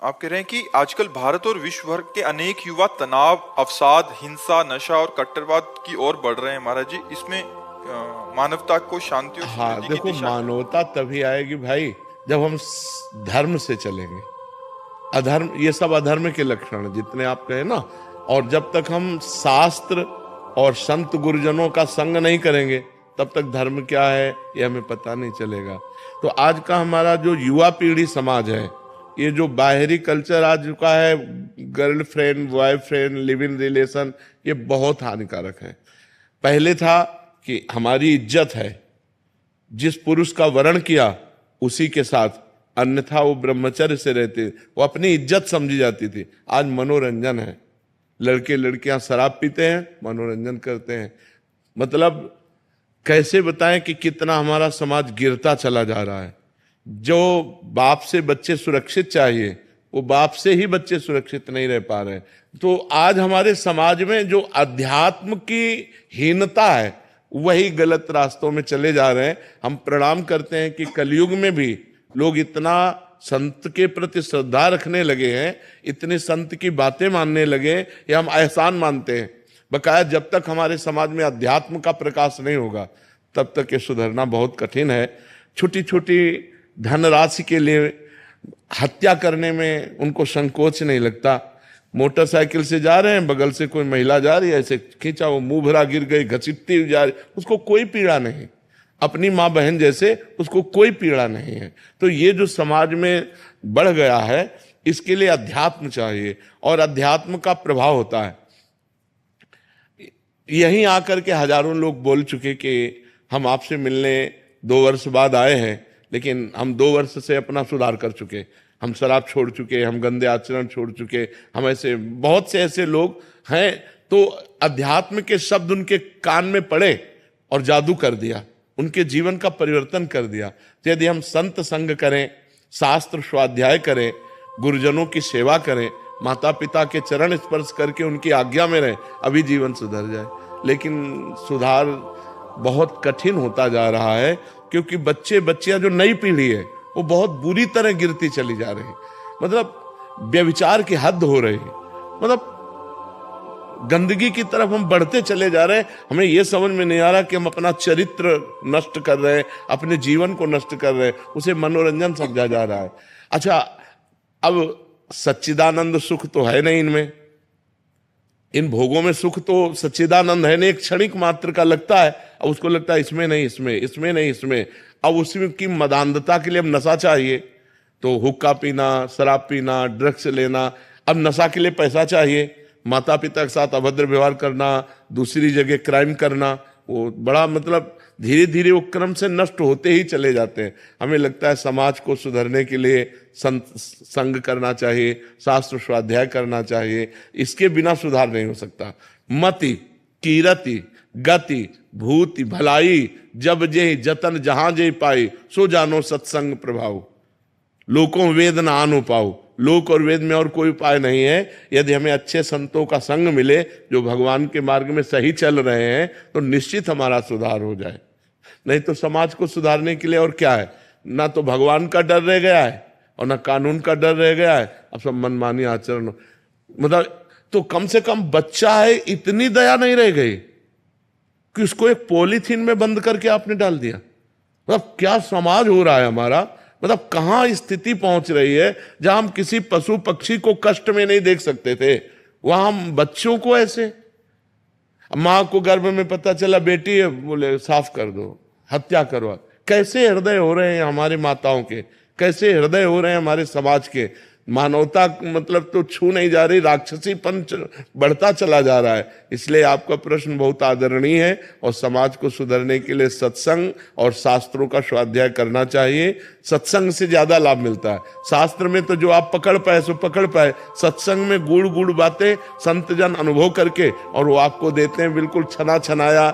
आप कह रहे हैं कि आजकल भारत और विश्व भर के अनेक युवा तनाव, अवसाद, हिंसा, नशा और कट्टरवाद की ओर बढ़ रहे हैं महाराज जी। इसमें मानवता को शांति और हाँ समृद्धि की देखो, दिशा मानवता तभी आएगी भाई जब हम धर्म से चलेंगे। अधर्म, ये सब अधर्म के लक्षण हैं जितने आप कहे ना। और जब तक हम शास्त्र और संत गुरुजनों का संग नहीं करेंगे तब तक धर्म क्या है ये हमें पता नहीं चलेगा। तो आज का हमारा जो युवा पीढ़ी समाज है, ये जो बाहरी कल्चर आ चुका है, girlfriend boyfriend live in relation, ये बहुत हानिकारक है। पहले था कि हमारी इज्जत है, जिस पुरुष का वरण किया उसी के साथ, अन्यथा वो ब्रह्मचर्य से रहते, वो अपनी इज्जत समझी जाती थी। आज मनोरंजन है, लड़के लड़कियां शराब पीते हैं, मनोरंजन करते हैं। मतलब कैसे बताएं कि कितना हमारा समाज गिरता चला जा रहा है। जो बाप से बच्चे सुरक्षित चाहिए वो बाप से ही बच्चे सुरक्षित नहीं रह पा रहे। तो आज हमारे समाज में जो अध्यात्म की हीनता है वही गलत रास्तों में चले जा रहे हैं। हम प्रणाम करते हैं कि कलयुग में भी लोग इतना संत के प्रति श्रद्धा रखने लगे हैं, इतने संत की बातें मानने लगे, ये हम एहसान मानते हैं। बकाया जब तक हमारे समाज में अध्यात्म का प्रकाश नहीं होगा तब तक ये सुधरना बहुत कठिन है। छोटी छोटी धनराशि के लिए हत्या करने में उनको संकोच नहीं लगता। मोटरसाइकिल से जा रहे हैं, बगल से कोई महिला जा रही है, ऐसे खींचा, वो मुंह भरा गिर गई, घसीटती हुई जा रही, उसको कोई पीड़ा नहीं। अपनी माँ बहन जैसे उसको कोई पीड़ा नहीं है। तो ये जो समाज में बढ़ गया है, इसके लिए अध्यात्म चाहिए और अध्यात्म का प्रभाव होता है। यहीं आकर के हजारों लोग बोल चुके कि हम आपसे मिलने 2 वर्ष बाद आए हैं, लेकिन हम 2 वर्ष से अपना सुधार कर चुके। हम शराब छोड़ चुके, हम गंदे आचरण छोड़ चुके, हम ऐसे बहुत से ऐसे लोग हैं। तो अध्यात्म के शब्द उनके कान में पड़े और जादू कर दिया, उनके जीवन का परिवर्तन कर दिया। तो यदि हम संत संग करें, शास्त्र स्वाध्याय करें, गुरुजनों की सेवा करें, माता पिता के चरण स्पर्श करके उनकी आज्ञा में रहें, अभी जीवन सुधर जाए। लेकिन सुधार बहुत कठिन होता जा रहा है, क्योंकि बच्चे बच्चियां जो नई पीढ़ी है वो बहुत बुरी तरह गिरती चली जा रही। मतलब व्यभिचार की हद हो रही है, मतलब गंदगी की तरफ हम बढ़ते चले जा रहे हैं। हमें यह समझ में नहीं आ रहा कि हम अपना चरित्र नष्ट कर रहे हैं, अपने जीवन को नष्ट कर रहे हैं, उसे मनोरंजन समझा जा रहा है। अच्छा, अब सच्चिदानंद सुख तो है नहीं इनमें, इन भोगों में सुख तो सच्चिदानंद है नहीं, एक क्षणिक मात्र का लगता है। अब उसको लगता है इसमें नहीं, इसमें नहीं, इसमें। अब उसी की मदान्धता के लिए अब नशा चाहिए, तो हुक्का पीना, शराब पीना, ड्रग्स लेना। अब नशा के लिए पैसा चाहिए, माता पिता के साथ अभद्र व्यवहार करना, दूसरी जगह क्राइम करना, वो बड़ा मतलब धीरे धीरे वो क्रम से नष्ट होते ही चले जाते हैं। हमें लगता है समाज को सुधरने के लिए संग करना चाहिए, शास्त्र स्वाध्याय करना चाहिए, इसके बिना सुधार नहीं हो सकता। मति कीरति गति भूति भलाई, जब जे जतन जहां जे पाई, सो जानो सत्संग प्रभाव, लोकों वेद न आनो पाओ। लोक और वेद में और कोई उपाय नहीं है। यदि हमें अच्छे संतों का संग मिले जो भगवान के मार्ग में सही चल रहे हैं तो निश्चित हमारा सुधार हो जाए। नहीं तो समाज को सुधारने के लिए और क्या है, ना तो भगवान का डर रह गया है और ना कानून का डर रह गया है। अब सब मनमानी आचरण, मतलब तो कम से कम बच्चा है, इतनी दया नहीं रह गई कि उसको एक पॉलीथीन में बंद करके आपने डाल दिया। मतलब क्या समाज हो रहा है हमारा, मतलब कहां स्थिति पहुंच रही है। जहां हम किसी पशु पक्षी को कष्ट में नहीं देख सकते थे, वहां हम बच्चों को ऐसे। मां को गर्भ में पता चला बेटी है, बोले साफ कर दो, हत्या करवा। कैसे हृदय हो रहे हैं हमारे माताओं के, कैसे हृदय हो रहे हैं हमारे समाज के। मानवता मतलब तो छू नहीं जा रही, राक्षसीपन बढ़ता चला जा रहा है। इसलिए आपका प्रश्न बहुत आदरणीय है और समाज को सुधरने के लिए सत्संग और शास्त्रों का स्वाध्याय करना चाहिए। सत्संग से ज्यादा लाभ मिलता है। शास्त्र में तो जो आप पकड़ पाए सो पकड़ पाए, सत्संग में गुड़ गुड़ बातें संत जन अनुभव करके और वो आपको देते हैं बिल्कुल छना छनाया